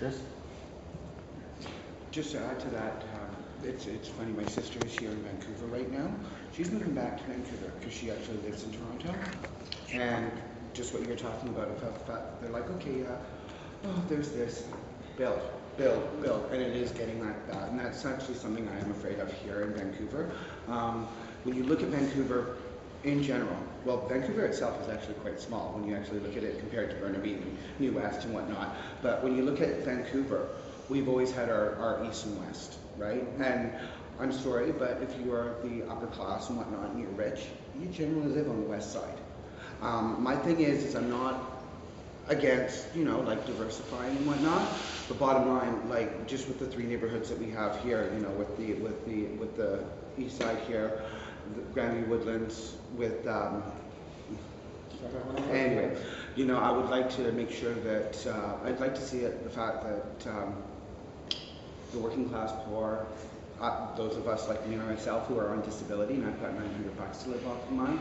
Chris? Just to add to that, it's funny, my sister is here in Vancouver right now. She's moving back to Vancouver because she actually lives in Toronto. And just what you're talking about, they're like, okay, there's this, build, and it is getting like that. And that's actually something I am afraid of here in Vancouver. When you look at Vancouver in general, well, Vancouver itself is actually quite small when you actually look at it compared to Burnaby and New West and whatnot. But when you look at Vancouver, we've always had our east and west, right? And I'm sorry, but if you are the upper class and whatnot and you're rich, you generally live on the west side. My thing is I'm not against, like diversifying and whatnot. But bottom line, like just with the three neighborhoods that we have here, with the east side here, the Grandview Woodlands, with anyway, I would like to make sure that I'd like to see the fact that the working class poor, those of us like me and myself who are on disability, and I've got $900 to live off of mine,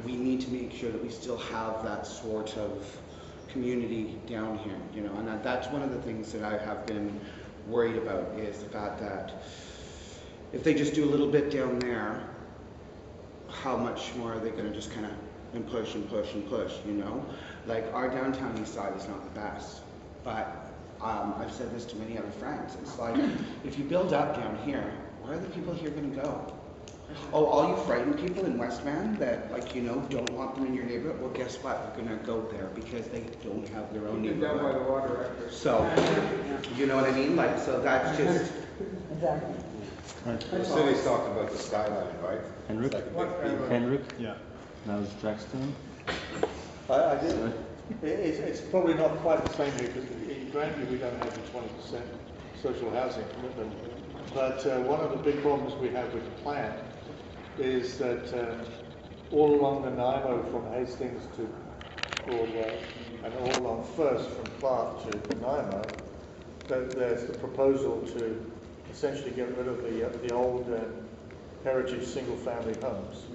we need to make sure that we still have that sort of community down here, and that's one of the things that I have been worried about is the fact that if they just do a little bit down there, how much more are they going to just kind of and push, Like our downtown east side is not the best, but I've said this to many other friends. It's like, if you build up down here, where are the people here going to go? Oh, all you frightened people in West Van that, don't want them in your neighborhood, well, guess what? They're going to go there because they don't have their own neighborhood. Down by the water actors. So, you know what I mean? Like, so that's just... Exactly. The city's talking about the skyline, right? Henrik? Like Henrik? Yeah. Now it's Jackson. I did. It's probably not quite the same here because in Grandview we don't have the 20% social housing commitment. But one of the big problems we have with the plan is that all along the Nanaimo from Hastings to Broadway and all along First from Clark to Nanaimo, there's the proposal to essentially get rid of the old heritage single-family homes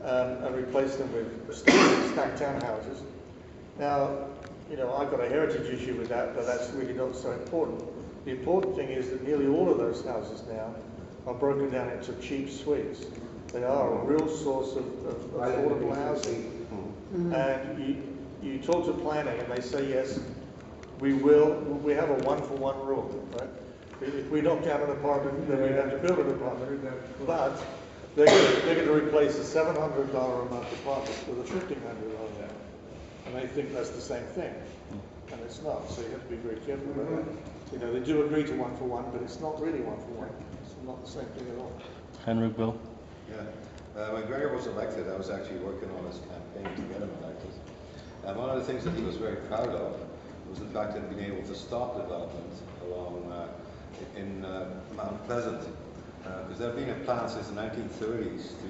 and replace them with stacked townhouses. Now, I've got a heritage issue with that, but that's really not so important. The important thing is that nearly all of those houses now are broken down into cheap suites. They are a real source of affordable housing. And you talk to planning and they say, yes, we have a one-for-one rule, right? If we knock down an apartment, then we have to build an apartment. But they're going to replace a $700 a month apartment with a $1,500 one. And they think that's the same thing. And it's not, so you have to be very careful about that. They do agree to one-for-one, but it's not really one-for-one. It's not the same thing at all. Henrik, Bill? Yeah. When Gregor was elected, I was actually working on his campaign to get him elected. And one of the things that he was very proud of was the fact that he'd been able to stop development along in Mount Pleasant. Because there have been a plan since the 1930s to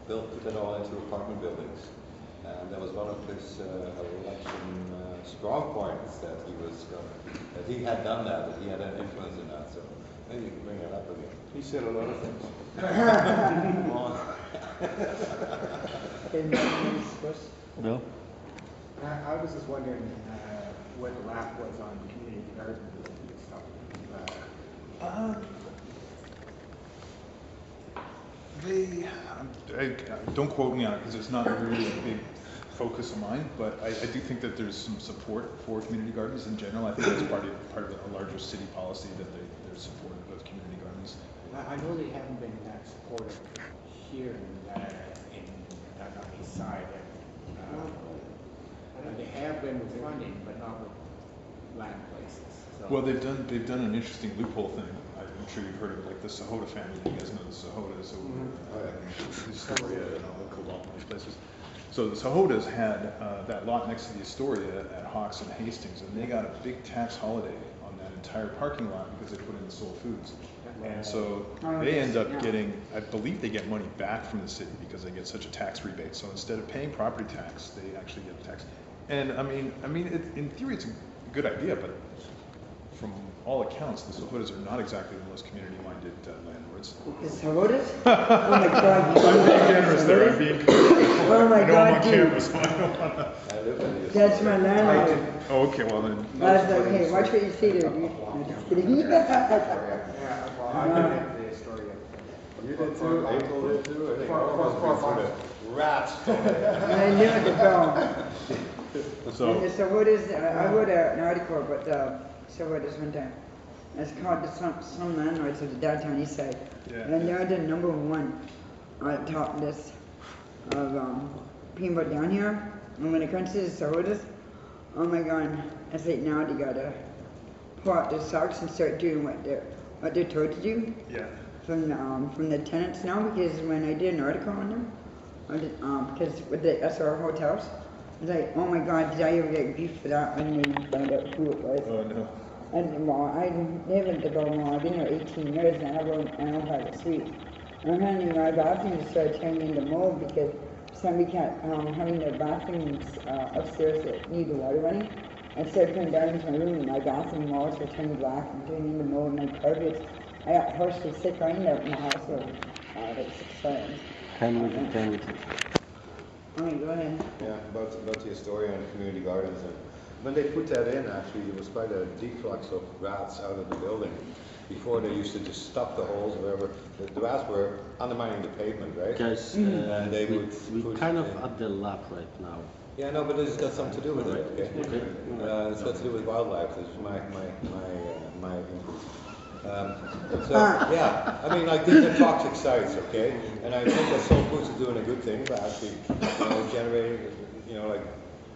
put it all into apartment buildings. And that was one of his election strong points that he had done that he had an influence in that. So maybe you can bring that up again. He said a lot of things. Bill? I was just wondering what the laugh was on community gardens and stuff. Don't quote me on it because it's not really a big focus of mine, but I do think that there's some support for community gardens in general. I think that's part of a larger city policy that they're supportive of community gardens. I know they haven't been that supportive here on the east side. They have been with funding, but not with land places. So. Well, they've done an interesting loophole thing. I'm sure you've heard of it, like the Sahota family. You guys know the Sahotas over Astoria and Cobalt and these places. So the Sahotas had that lot next to the Astoria at Hawks and Hastings, and they got a big tax holiday on that entire parking lot because they put in the Soul Foods. And so they end up getting, I believe they get money back from the city because they get such a tax rebate. So instead of paying property tax, they actually get tax. And I mean, in theory, it's a good idea, but from all accounts, the Sahotas are not exactly the most community-minded landlords. The Sahotas? Oh my God. I'm being generous there. I'm being. Oh my I know I'm God, on dude. camera, so I don't wanna. I live in the That's my landlord. Oh, okay, well then. That's like, hey, watch what you say there, dude. I'm just kidding. Yeah, well, I did the story. You did too, April did too, I think all of us went through the rats. I knew it the film. So. And the Sahotas, I wrote an article about the Sahotas one time. It's called Some Landlords of the Downtown East Side. Yeah. And they're the #1 on the top list of people down here. And when it comes to the Sahotas, oh my God, it's like now they gotta pull out their socks and start doing what they're told to do. Yeah. From the tenants now, because when I did an article on them, because with the SR hotels, I was like, oh my God, did I ever get grief for that when they found out who it was? Oh no. And well, I live in the Belmont, I've been there 18 years and I don't have a suite. I'm having my bathroom to start turning into mold because somebody kept having their bathrooms upstairs that need the water running. I started coming down into my room and my bathroom walls were turning black and turning into mold and my carpets. I got horribly sick. I ended up in the hospital like 6 times. Henry. Alright, go ahead. Yeah, about the Astoria and community gardens. And when they put that in, actually, there was quite a deflux of rats out of the building. Before they used to just stop the holes wherever the rats were undermining the pavement, right? Guys, And they would we push kind of in. at the lap right now. Yeah, no, but this has got something to do with it, okay? Okay. It's got to do with wildlife. This is my input. So yeah, I mean, like these are toxic sites, okay? And I think that Soul Foods is doing a good thing by actually, generating, like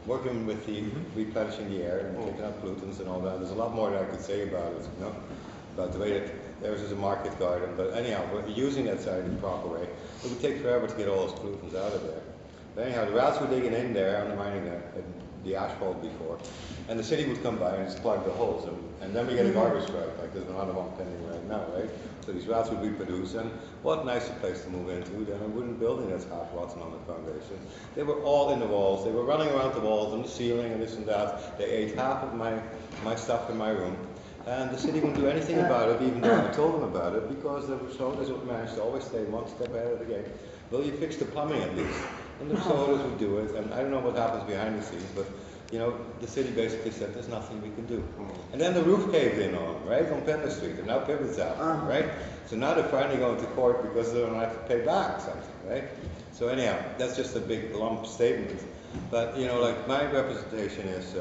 working with the replenishing the air and taking out pollutants and all that. There's a lot more that I could say about it, about the way that theirs is a market garden. But anyhow, we're using that site in the proper way. It would take forever to get all those pollutants out of there. But anyhow, the rats were digging in there, undermining the asphalt before, and the city would come by and just plug the holes, and then we get a garbage strike, like there's another one pending right now, right? So these rats would reproduce, and what a nicer place to move into than a wooden building that's half rotten on the foundation. They were all in the walls, they were running around the walls and the ceiling and this and that. They ate half of my stuff in my room, and the city wouldn't do anything about it, even though I told them about it, because the Sohotas would manage to always stay one step ahead of the game. Well, you fix the plumbing at least. And the Sohotas would do it, and I don't know what happens behind the scenes, but the city basically said there's nothing we can do. And then the roof caved in on them, right, on Pender Street, and now Pivot's out, right? So now they're finally going to court because they don't have to pay back something, right? So anyhow, that's just a big lump statement. But like my representation is,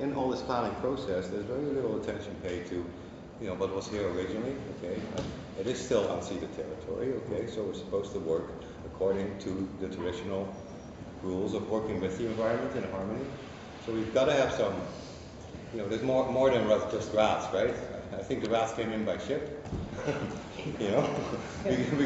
in all this planning process, there's very little attention paid to, what was here originally, okay? It is still unceded territory, okay? So we're supposed to work according to the traditional rules of working with the environment in harmony. So we've got to have some, there's more than just rats, right? I think the rats came in by ship. We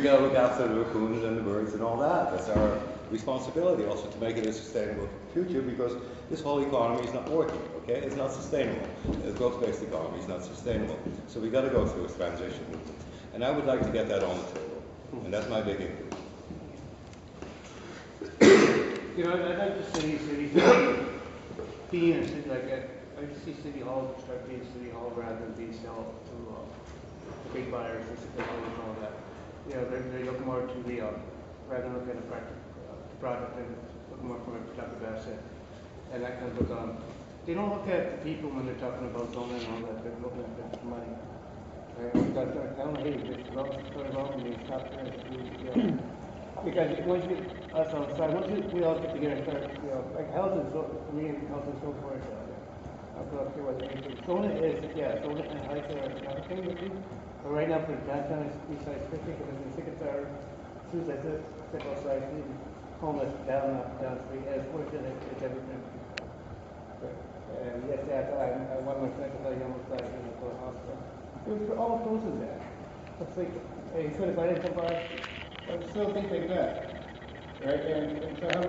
got to look after the raccoons and the birds and all that. That's our responsibility also to make it a sustainable future, because this whole economy is not working, okay? It's not sustainable. The growth-based economy is not sustainable. So we got to go through a transition movement. And I would like to get that on the table. And that's my big input. I'd like to see cities being a city like that. I'd like to see City Hall start being City Hall rather than being sold to big buyers and all that. They look more to the rather than looking at a product and look more from a productive asset. And that comes with they don't look at the people when they're talking about zoning and all that. They're looking at the money. I don't know, hey, this development needs top there. Because once you, us on the side, we all get together and start, like health and health and so forth. I'm not sure what anything. Zoning is, zoning and heights are another thing with you. But right now for the downtown, east side especially, because the tickets are, as soon as I step outside, homeless down street, as worse than it's ever been. And yes, one of my friends was almost died in the hospital. It was all close to that. It's like, hey, if I didn't come by, I would still think like that, right? And so how